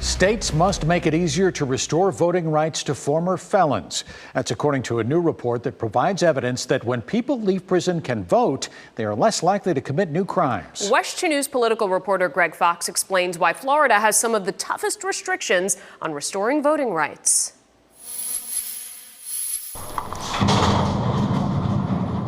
States must make it easier to restore voting rights to former felons. That's according to a new report that provides evidence that when people leave prison can vote, they are less likely to commit new crimes. WESH 2 News political reporter Greg Fox explains why Florida has some of the toughest restrictions on restoring voting rights.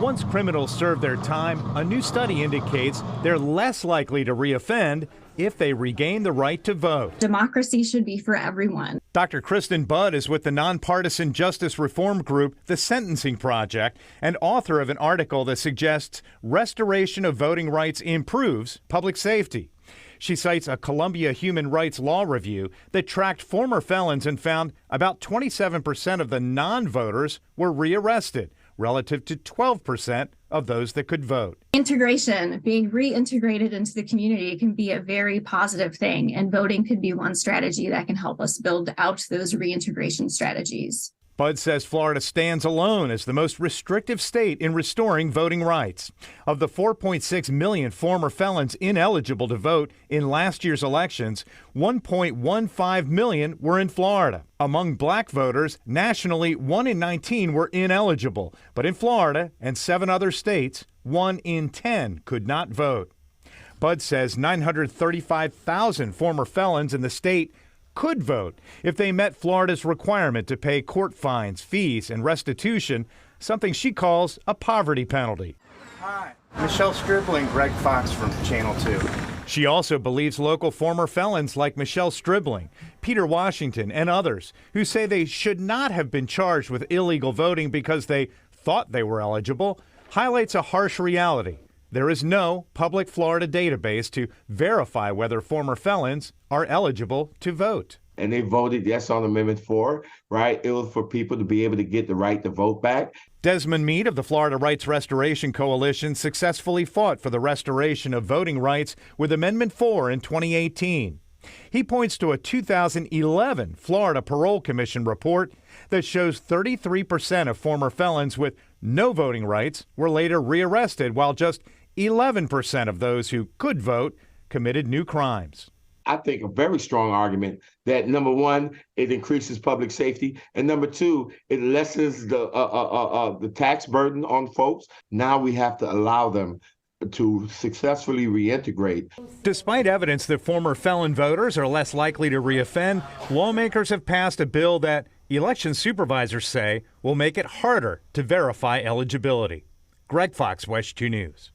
Once criminals serve their time, a new study indicates they're less likely to reoffend if they regain the right to vote. Democracy should be for everyone. Dr. Kristen Budd is with the nonpartisan justice reform group, The Sentencing Project, and author of an article that suggests restoration of voting rights improves public safety. She cites a Columbia Human Rights Law review that tracked former felons and found about 27% of the non-voters were rearrested, relative to 12% of those that could vote. Integration, being reintegrated into the community, can be a very positive thing, and voting could be one strategy that can help us build out those reintegration strategies. Budd says Florida stands alone as the most restrictive state in restoring voting rights. Of the 4.6 million former felons ineligible to vote in last year's elections, 1.15 million were in Florida. Among black voters, nationally, 1 in 19 were ineligible. But in Florida and 7 other states, 1 in 10 could not vote. Budd says 935,000 former felons in the state could vote if they met Florida's requirement to pay court fines, fees, and restitution, something she calls a poverty penalty. Hi, Michelle Stribling, Greg Fox from Channel 2. She also believes local former felons like Michelle Stribling, Peter Washington, and others who say they should not have been charged with illegal voting because they thought they were eligible, highlights a harsh reality. There is no public Florida database to verify whether former felons are eligible to vote. And they voted yes on Amendment 4, right? It was for people to be able to get the right to vote back. Desmond Meade of the Florida Rights Restoration Coalition successfully fought for the restoration of voting rights with Amendment 4 in 2018. He points to a 2011 Florida Parole Commission report that shows 33% of former felons with no voting rights were later rearrested, while just 11% of those who could vote committed new crimes. I think a very strong argument that, number one, it increases public safety, and number two, it lessens the tax burden on folks. Now we have to allow them to successfully reintegrate. Despite evidence that former felon voters are less likely to reoffend, lawmakers have passed a bill that election supervisors say will make it harder to verify eligibility. Greg Fox, WESH 2 News.